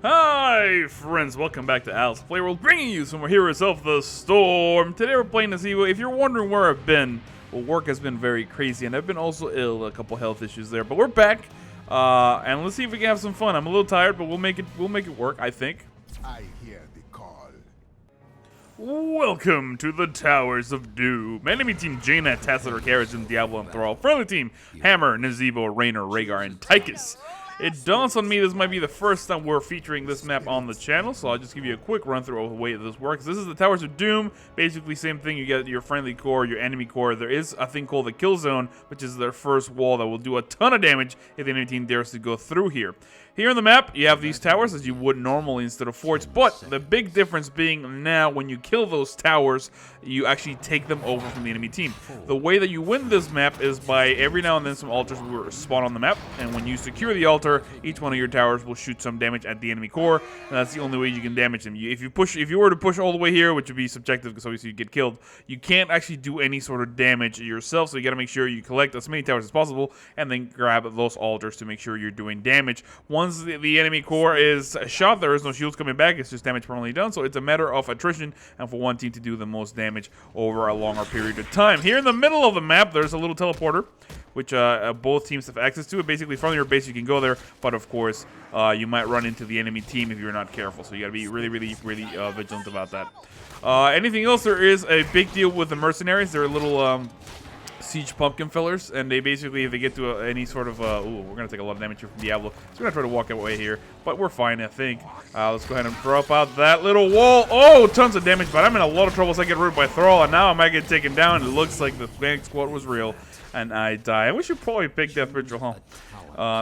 Hi friends, welcome back to Al's Playworld, bringing you some more Heroes of the Storm. Today we're playing Nazeebo. If you're wondering where I've been, well, work has been very crazy, and I've been also ill, a couple health issues there. But we're back, and let's see if we can have some fun. I'm a little tired, but we'll make it work, I think. I hear the call. Welcome to the Towers of Doom. Enemy team Jaina, Tacitor, Carriage, and Diablo and Thrall. Friendly team Hammer, Nazeebo, Raynor, Rhaegar, and Tychus. It dawns on me this might be the first time we're featuring this map on the channel, so I'll just give you a quick run through of the way this works. This is the Towers of Doom. Basically, same thing. You get your friendly core, your enemy core. There is a thing called the Kill Zone, which is their first wall that will do a ton of damage if the enemy team dares to go through here. Here on the map, you have these towers as you would normally instead of forts, but the big difference being now when you kill those towers, you actually take them over from the enemy team. The way that you win this map is by every now and then some altars will spawn on the map, and when you secure the altar, each one of your towers will shoot some damage at the enemy core, and that's the only way you can damage them. If you were to push all the way here, which would be subjective because obviously you get killed, you can't actually do any sort of damage yourself, so you got to make sure you collect as many towers as possible and then grab those altars to make sure you're doing damage. Once the enemy core is shot, there is no shields coming back, it's just damage permanently done, so it's a matter of attrition and for one team to do the most damage over a longer period of time. Here in the middle of the map, there's a little teleporter, which both teams have access to. Basically, from your base, you can go there, but of course, you might run into the enemy team if you're not careful, so you gotta be really vigilant about that. Anything else, there is a big deal with the mercenaries. They're little siege pumpkin fillers, and they basically, if they get to any sort of ooh, we're gonna take a lot of damage here from Diablo, so we're gonna try to walk away here, but we're fine, I think. Let's go ahead and drop out that little wall. Oh, tons of damage, but I'm in a lot of trouble as I get rooted by Thrall, and now I might get taken down. It looks like the flank squad was real, and I die. I wish you probably pick Death Vigil, huh?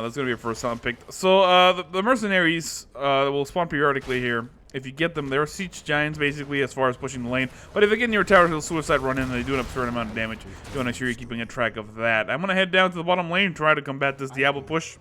That's gonna be a first time picked. So the mercenaries will spawn periodically here. If you get them, they're siege giants basically as far as pushing the lane. But if they get near towers, they'll suicide run in and they do an absurd amount of damage. You want to make sure you're keeping a track of that. I'm going to head down to the bottom lane and try to combat this Diablo push.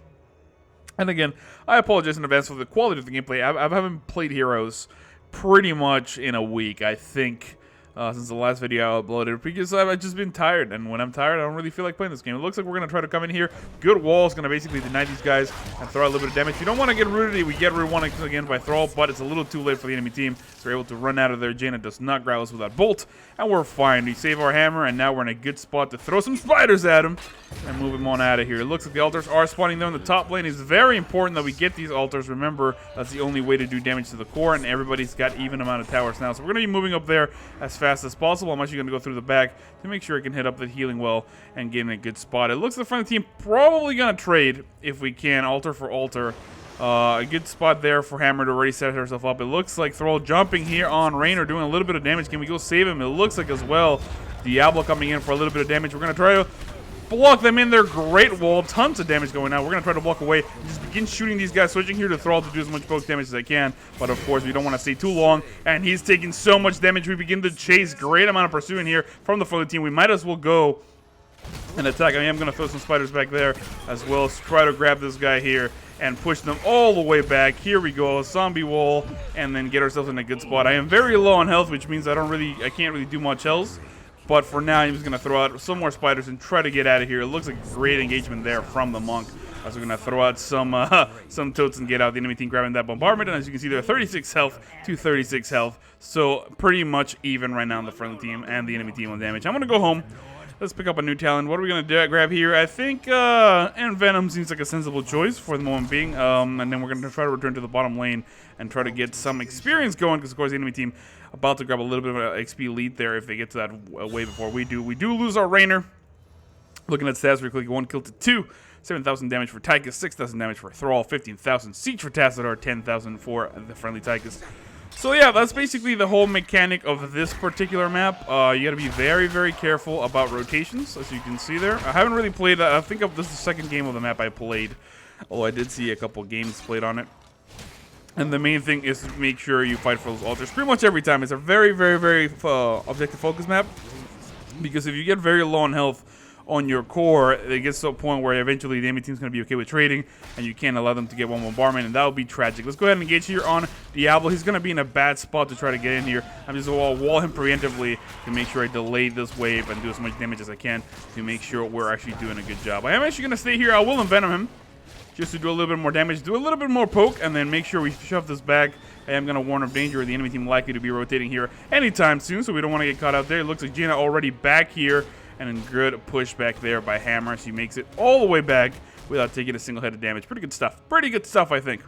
And again, I apologize in advance for the quality of the gameplay. I haven't played Heroes pretty much in a week, I think. Since the last video I uploaded, because I've just been tired, and when I'm tired, I don't really feel like playing this game. It looks like we're going to try to come in here. Good wall is going to basically deny these guys and throw a little bit of damage. You don't want to get rooted. We get rooted once again by Thrall, but it's a little too late for the enemy team, so we're able to run out of there. Jaina does not grab us with that bolt, and we're fine. We save our hammer, and now we're in a good spot to throw some spiders at him and move him on out of here. It looks like the altars are spawning there in the top lane. It's very important that we get these altars. Remember, that's the only way to do damage to the core, and everybody's got even amount of towers now, so we're going to be moving up there as fast as possible. I'm actually going to go through the back to make sure I can hit up the healing well and get in a good spot. It looks like the front team probably going to trade if we can, altar for altar. A good spot there for Hammer to already set herself up. It looks like Thrall jumping here on Raynor, doing a little bit of damage. Can we go save him? It looks like as well Diablo coming in for a little bit of damage. We're going to try to block them in their great wall. Tons of damage going on. We're going to try to walk away and just begin shooting these guys. Switching here to Thrall to do as much poke damage as I can. But of course, we don't want to stay too long. And he's taking so much damage. We begin to chase. Great amount of pursuing here from the front team. We might as well go and attack. I am going to throw some spiders back there as well as try to grab this guy here and push them all the way back. Here we go. A zombie wall. And then get ourselves in a good spot. I am very low on health, which means I can't really do much else. But for now, I'm just going to throw out some more spiders and try to get out of here. It looks like great engagement there from the monk. As we're going to throw out some totes and get out the enemy team grabbing that bombardment. And as you can see, they're 36 health to 36 health. So pretty much even right now on the friendly team and the enemy team on damage. I'm going to go home. Let's pick up a new talent. What are we going to grab here? I think Venom seems like a sensible choice for the moment being. And then we're going to try to return to the bottom lane and try to get some experience going. Because, of course, the enemy team about to grab a little bit of an XP lead there if they get to that way before we do. We do lose our Raynor. Looking at stats real quick, 1 kill to 2. 7,000 damage for Tychus, 6,000 damage for Thrall, 15,000 siege for Tacitor, 10,000 for the friendly Tychus. So yeah, that's basically the whole mechanic of this particular map. You gotta be very careful about rotations, as you can see there. I haven't really played, I think this is the second game of the map I played. Although I did see a couple games played on it. And the main thing is to make sure you fight for those altars pretty much every time. It's a very objective focus map. Because if you get very low on health on your core, it gets to a point where eventually the enemy team's going to be okay with trading, and you can't allow them to get one bombardment, and that would be tragic. Let's go ahead and engage here on Diablo. He's going to be in a bad spot to try to get in here. I'm just going to wall him preemptively to make sure I delay this wave and do as much damage as I can to make sure we're actually doing a good job. I am actually going to stay here. I will envenom him. just to do a little bit more damage, do a little bit more poke, and then make sure we shove this back. I am going to warn of danger. The enemy team likely to be rotating here anytime soon, so we don't want to get caught out there. It looks like Jaina already back here, and a good push back there by Hammer. She makes it all the way back without taking a single head of damage. Pretty good stuff. Pretty good stuff, I think.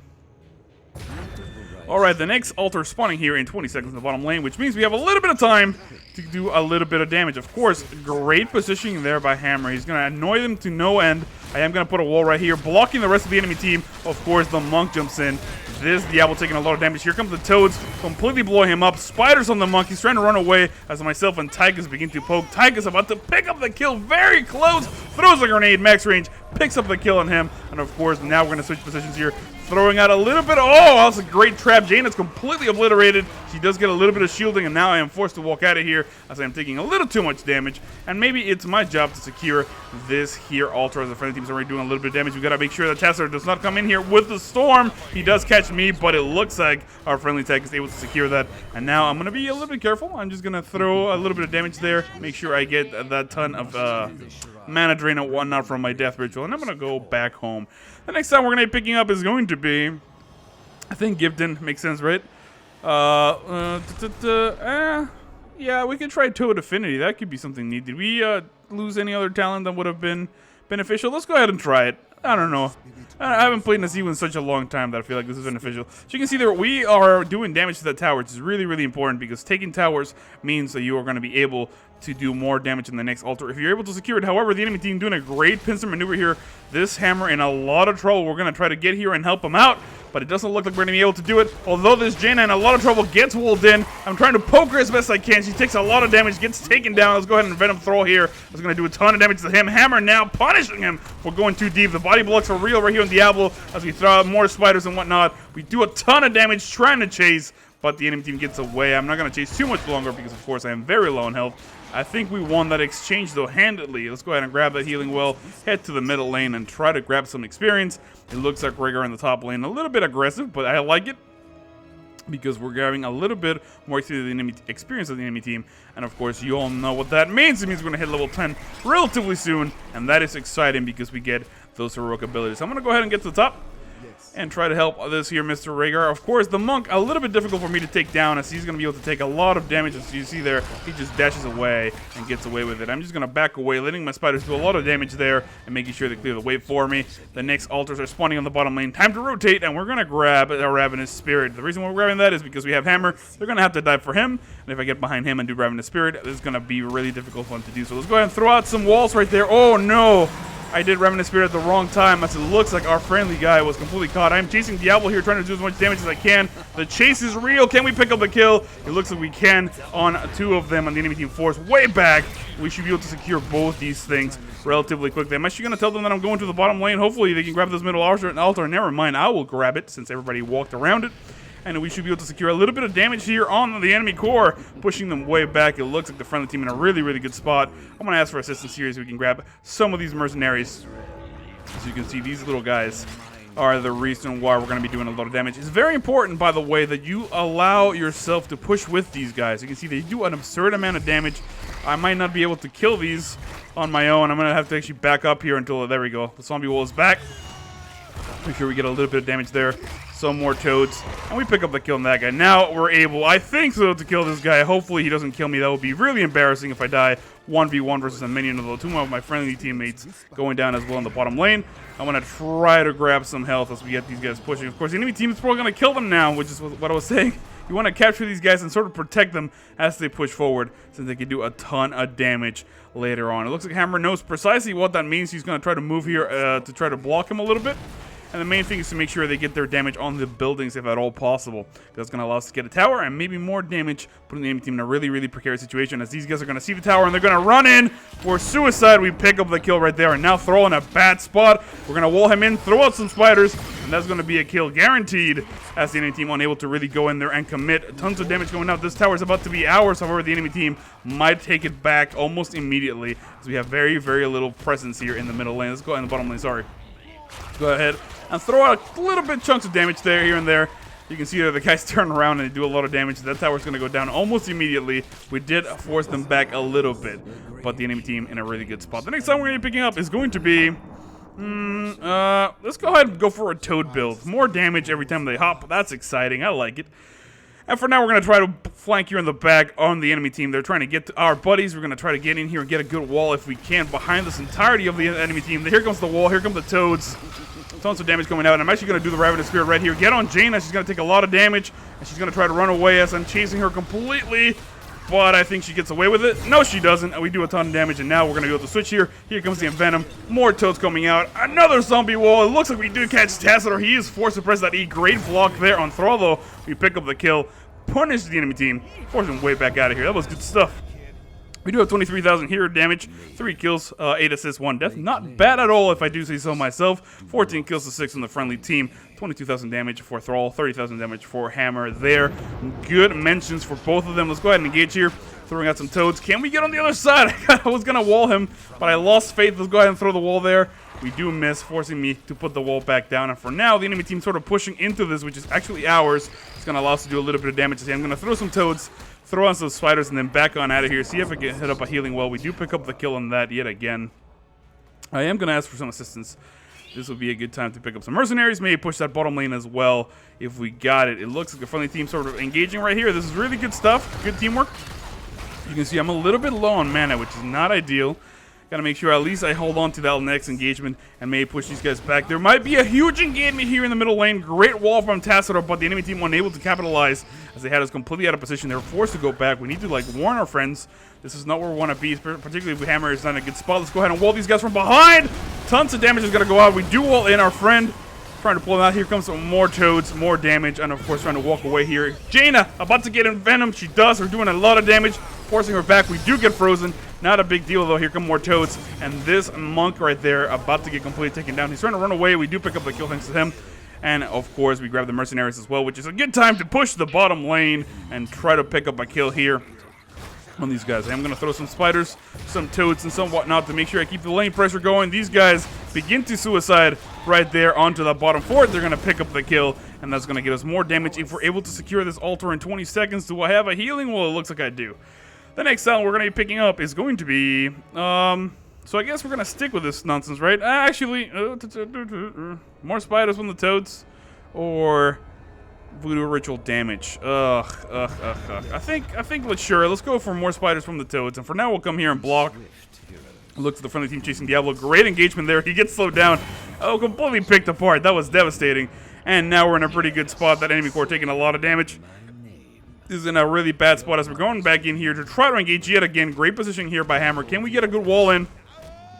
Alright, the next altar spawning here in 20 seconds in the bottom lane, which means we have a little bit of time to do a little bit of damage. Of course, great positioning there by Hammer. He's going to annoy them to no end. I am going to put a wall right here, blocking the rest of the enemy team. Of course, the Monk jumps in. This Diablo taking a lot of damage. Here comes the Toads, completely blowing him up. Spiders on the Monk. He's trying to run away as myself and Tychus begin to poke. Tychus about to pick up the kill, very close. Throws a grenade, max range, picks up the kill on him. And of course, now we're going to switch positions here. Throwing out a little bit. Oh, that's a great trap. Jaina's completely obliterated. She does get a little bit of shielding, and now I am forced to walk out of here as I am taking a little too much damage. And maybe it's my job to secure this here altar as the friendly team's already doing a little bit of damage. We got to make sure that Tesla does not come in here with the storm. He does catch me, but it looks like our friendly tech is able to secure that. And now I'm going to be a little bit careful. I'm just going to throw a little bit of damage there. Make sure I get that ton of mana drain and whatnot from my death ritual. And I'm going to go back home. The next time we're going to be picking up is going to be, I think, Gifton. Makes sense, right? Yeah, we could try Toad Affinity. That could be something neat. Did we lose any other talent that would have been beneficial? Let's go ahead and try it. I don't know. I haven't played Nazeebo in such a long time that I feel like this is beneficial. So you can see there we are doing damage to that tower, which is really, really important because taking towers means that you are going to be able to do more damage in the next altar if you're able to secure it. However, the enemy team doing a great pincer maneuver here. This Hammer in a lot of trouble. We're going to try to get here and help him out, but it doesn't look like we're going to be able to do it. Although this Jaina in a lot of trouble gets walled in. I'm trying to poke her as best I can. She takes a lot of damage, gets taken down. Let's go ahead and Venom Throw here. It's going to do a ton of damage to him. Hammer now punishing him for going too deep. The body blocks are real right here in Diablo as we throw out more spiders and whatnot. We do a ton of damage trying to chase, but the enemy team gets away. I'm not going to chase too much longer because, of course, I am very low in health. I think we won that exchange, though, handedly. Let's go ahead and grab that healing well, head to the middle lane, and try to grab some experience. It looks like Rhaegar in the top lane. A little bit aggressive, but I like it because we're grabbing a little bit more to the enemy experience of the enemy team. And, of course, you all know what that means. It means we're going to hit level 10 relatively soon, and that is exciting because we get those heroic abilities. I'm going to go ahead and get to the top and try to help this here Mr. Rhaegar. Of course, the Monk, a little bit difficult for me to take down as he's going to be able to take a lot of damage. As you see there, he just dashes away and gets away with it. I'm just going to back away, letting my spiders do a lot of damage there and making sure they clear the way for me. The next altars are spawning on the bottom lane. Time to rotate, and we're going to grab a Ravenous Spirit. The reason we're grabbing that is because we have Hammer. They're going to have to die for him, and if I get behind him and do Ravenous Spirit, this is going to be really difficult for him to do. So let's go ahead and throw out some walls right there. Oh, no! I did Ravenous Spirit at the wrong time as it looks like our friendly guy was completely caught. I'm chasing Diablo here, trying to do as much damage as I can. The chase is real. Can we pick up the kill? It looks like we can on two of them on the enemy team force. Way back. We should be able to secure both these things relatively quickly. I'm actually going to tell them that I'm going to the bottom lane. Hopefully they can grab this middle altar. Never mind, I will grab it since everybody walked around it. And we should be able to secure a little bit of damage here on the enemy core, pushing them way back. It looks like the friendly team in a really, really good spot. I'm going to ask for assistance here so we can grab some of these mercenaries. As you can see, these little guys are the reason why we're going to be doing a lot of damage. It's very important, by the way, that you allow yourself to push with these guys. You can see they do an absurd amount of damage. I might not be able to kill these on my own. I'm going to have to actually back up here until, there we go. The zombie wall is back. Make sure we get a little bit of damage there. Some more toads. And we pick up the kill on that guy. Now we're able, I think so, to kill this guy. Hopefully he doesn't kill me. That would be really embarrassing if I die 1v1 versus a minion, although two of my friendly teammates going down as well in the bottom lane. I want to try to grab some health as we get these guys pushing. Of course, the enemy team is probably going to kill them now, which is what I was saying. You want to capture these guys and sort of protect them as they push forward, since they can do a ton of damage later on. It looks like Hammer knows precisely what that means. He's going to try to move here to try to block him a little bit. And the main thing is to make sure they get their damage on the buildings if at all possible. That's going to allow us to get a tower and maybe more damage, putting the enemy team in a really, really precarious situation as these guys are going to see the tower and they're going to run in for suicide. We pick up the kill right there and now throw in a bad spot. We're going to wall him in, throw out some spiders, and that's going to be a kill guaranteed as the enemy team unable to really go in there and commit. Tons of damage going out. This tower is about to be ours. However, the enemy team might take it back almost immediately as we have very, very little presence here in the middle lane. Let's go in the bottom lane, sorry. Go ahead and throw out a little bit chunks of damage there, here and there. You can see that the guys turn around and they do a lot of damage. That tower's going to go down almost immediately. We did force them back a little bit, but the enemy team in a really good spot. The next time we're going to be picking up is going to be Let's go ahead and go for a Toad build. More damage every time they hop. That's exciting. I like it. And for now, we're going to try to flank here in the back on the enemy team. They're trying to get to our buddies. We're going to try to get in here and get a good wall if we can behind this entirety of the enemy team. Here comes the wall. Here come the Toads. Tons of damage coming out. And I'm actually going to do the Ravenous Spirit right here. Get on Jaina. She's going to take a lot of damage. And she's going to try to run away as I'm chasing her completely. But I think she gets away with it. No, she doesn't. And we do a ton of damage. And now we're going to go to the switch here. Here comes the Envenom. More Toads coming out. Another zombie wall. It looks like we do catch Tassador. He is forced to press that E. Great block there on Thrall, though. We pick up the kill. Punish the enemy team. Force him way back out of here. That was good stuff. We do have 23,000 hero damage, 3 kills, 8 assists, 1 death. Not bad at all if I do say so myself. 14 kills to 6 on the friendly team. 22,000 damage for Thrall, 30,000 damage for Hammer there. Good mentions for both of them. Let's go ahead and engage here. Throwing out some Toads. Can we get on the other side? I was going to wall him, but I lost faith. Let's go ahead and throw the wall there. We do miss, forcing me to put the wall back down. And for now, the enemy team sort of pushing into this, which is actually ours. It's going to allow us to do a little bit of damage. I'm going to throw some Toads, throw on some spiders, and then back on out of here. See if I can hit up a healing well. We do pick up the kill on that yet again. I am going to ask for some assistance. This will be a good time to pick up some mercenaries. Maybe push that bottom lane as well if we got it. It looks like the friendly team sort of engaging right here. This is really good stuff. Good teamwork. You can see I'm a little bit low on mana, which is not ideal. Gotta make sure at least I hold on to that next engagement and maybe push these guys back. There might be a huge engagement here in the middle lane. Great wall from Tassador, but the enemy team unable to capitalize as they had us completely out of position. They were forced to go back. We need to, like, warn our friends. This is not where we want to be, particularly if Hammer is not in a good spot. Let's go ahead and wall these guys from behind. Tons of damage is gonna go out. We do wall in our friend. Trying to pull him out. Here comes some more Toads, more damage, and of course trying to walk away here. Jaina about to get in Venom. She does. We're doing a lot of damage, forcing her back. We do get frozen. Not a big deal though. Here come more Toads, and this monk right there about to get completely taken down. He's trying to run away. We do pick up the kill thanks to him, and of course we grab the mercenaries as well, which is a good time to push the bottom lane and try to pick up a kill here on these guys. I'm going to throw some spiders, some Toads, and some whatnot to make sure I keep the lane pressure going. These guys begin to suicide right there onto the bottom fort. They're going to pick up the kill, and that's going to get us more damage if we're able to secure this altar in 20 seconds. Do I have a healing? Well, it looks like I do. The next talent we're going to be picking up is going to be, so I guess we're going to stick with this nonsense, right? Actually, more spiders from the Toads, or voodoo ritual damage. I think let's go for more spiders from the Toads, and for now we'll come here and block. Look to the friendly team chasing Diablo. Great engagement there. He gets slowed down. Oh, completely picked apart. That was devastating. And now we're in a pretty good spot. That enemy core taking a lot of damage. This is in a really bad spot as we're going back in here to try to engage yet again. Great positioning here by Hammer. Can we get a good wall in?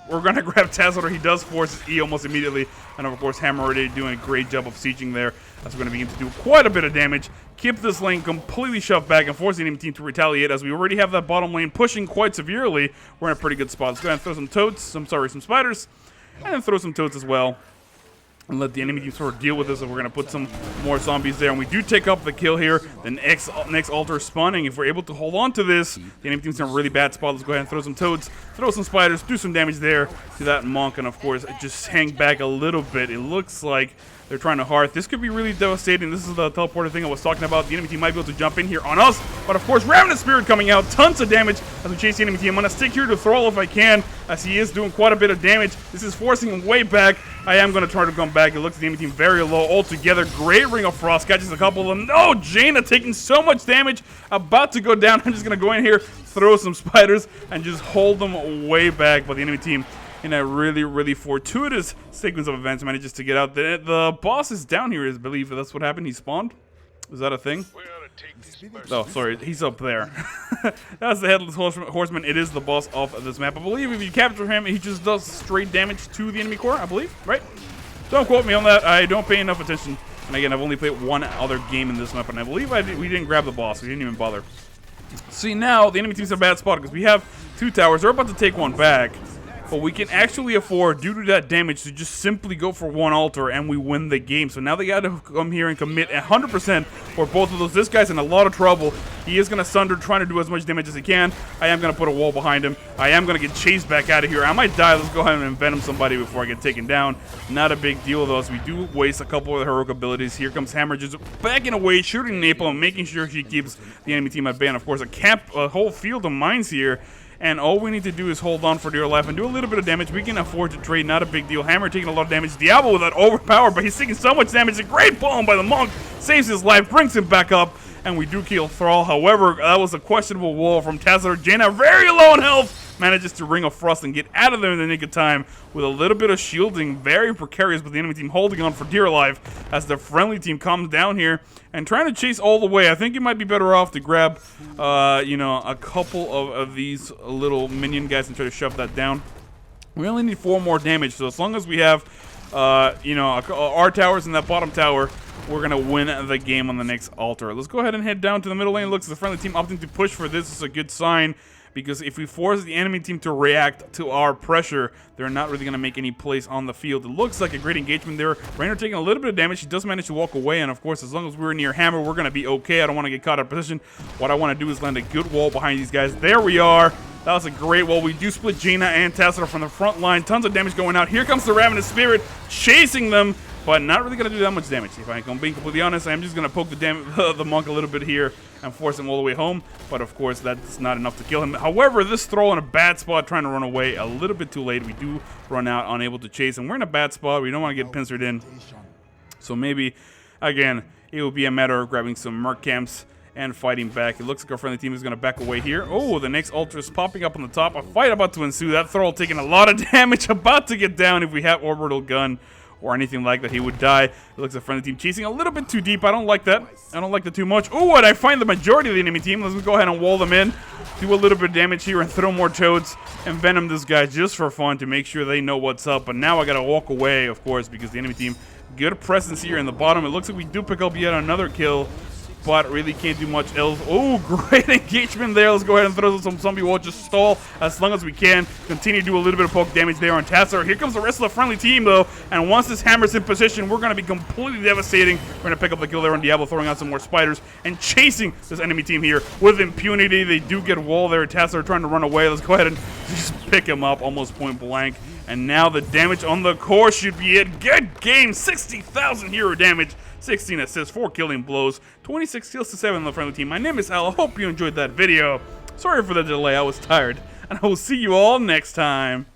We're going to grab Tassador. He does force his E almost immediately. And of course, Hammer already doing a great job of sieging there. As we're going to begin to do quite a bit of damage. Keep this lane completely shoved back and force the enemy team to retaliate, as we already have that bottom lane pushing quite severely. We're in a pretty good spot. Let's go ahead and throw some Toads. Some spiders. And then throw some Toads as well. And let the enemy team sort of deal with this. And we're going to put some more zombies there. And we do take up the kill here. The next altar is spawning. If we're able to hold on to this, the enemy team's in a really bad spot. Let's go ahead and throw some Toads, throw some spiders, do some damage there to that monk. And of course, just hang back a little bit. It looks like they're trying to hearth. This could be really devastating. This is the teleporter thing I was talking about. The enemy team might be able to jump in here on us. But of course, Ravenous Spirit coming out. Tons of damage as we chase the enemy team. I'm going to stick here to Thrall if I can, as he is doing quite a bit of damage. This is forcing him way back. I am going to try to come back. It looks like the enemy team very low altogether. Great Ring of Frost. Catches a couple of them. No, Jaina taking so much damage. About to go down. I'm just going to go in here, throw some spiders, and just hold them way back. But the enemy team, in a really, really fortuitous sequence of events, manages to get out. The boss is down here, I believe. That's what happened. He spawned. Is that a thing? Oh, sorry. He's up there. That's the Headless Horseman. It is the boss of this map. I believe if you capture him, he just does straight damage to the enemy core, I believe. Right? Don't quote me on that. I don't pay enough attention. And again, I've only played one other game in this map, and I believe we didn't grab the boss. We didn't even bother. See, now the enemy team's in a bad spot because we have 2 towers. They're about to take one back. But we can actually afford, due to that damage, to just simply go for one altar and we win the game. So now they got to come here and commit 100% for both of those. This guy's in a lot of trouble. He is going to Sunder, trying to do as much damage as he can. I am going to put a wall behind him. I am going to get chased back out of here. I might die. Let's go ahead and Envenom somebody before I get taken down. Not a big deal, though, as we do waste a couple of the heroic abilities. Here comes Hammer just backing away, shooting Napalm, making sure she keeps the enemy team at bay. And, of course, a whole field of mines here. And all we need to do is hold on for dear life and do a little bit of damage. We can afford to trade, not a big deal. Hammer taking a lot of damage. Diablo with that overpower, but he's taking so much damage. A great bomb by the monk saves his life, brings him back up, and we do kill Thrall. However, that was a questionable wall from Tazler. Jaina, very low on health, manages to Ring of Frost and get out of there in the nick of time with a little bit of shielding. Very precarious, but the enemy team holding on for dear life as the friendly team comes down here and trying to chase all the way. I think you might be better off to grab, you know, a couple of these little minion guys and try to shove that down. We only need 4 more damage, so as long as we have, you know, our towers in that bottom tower, we're going to win the game on the next altar. Let's go ahead and head down to the middle lane. Looks like the friendly team opting to push for this. Is a good sign, because if we force the enemy team to react to our pressure, they're not really going to make any plays on the field. It looks like a great engagement there. Raynor taking a little bit of damage. He does manage to walk away, and of course, as long as we're near Hammer, we're going to be okay. I don't want to get caught out of position. What I want to do is land a good wall behind these guys. There we are. That was a great wall. We do split Jaina and Tassler from the front line. Tons of damage going out. Here comes the Ravenous Spirit chasing them, but not really going to do that much damage. If I'm being completely honest, I'm just going to poke the monk a little bit here and force him all the way home. But of course, that's not enough to kill him. However, this Thrall in a bad spot, trying to run away a little bit too late. We do run out, unable to chase, and we're in a bad spot. We don't want to get pincered in. So maybe, again, it will be a matter of grabbing some Merc camps and fighting back. It looks like our friendly team is going to back away here. Oh, the next Ultra is popping up on the top. A fight about to ensue. That Thrall taking a lot of damage, about to get down. If we have Orbital Gun or anything like that, he would die. It looks like the friendly team chasing a little bit too deep. I don't like that. I don't like that too much. Oh, and I find the majority of the enemy team. Let's go ahead and wall them in. Do a little bit of damage here and throw more toads and venom this guy just for fun to make sure they know what's up. But now I got to walk away, of course, because the enemy team, good presence here in the bottom. It looks like we do pick up yet another kill, but really can't do much else. Oh, great engagement there. Let's go ahead and throw some zombie wall. Just stall as long as we can. Continue to do a little bit of poke damage there on Tassler. Here comes the rest of the friendly team, though. And once this hammer's in position, we're going to be completely devastating. We're going to pick up the kill there on Diablo, throwing out some more spiders and chasing this enemy team here with impunity. They do get wall there. Tassler trying to run away. Let's go ahead and just pick him up almost point blank. And now the damage on the core should be it. Good game. 60,000 hero damage. 16 assists, 4 killing blows, 26 kills to 7 on the friendly team. My name is Al. I hope you enjoyed that video. Sorry for the delay. I was tired. And I will see you all next time.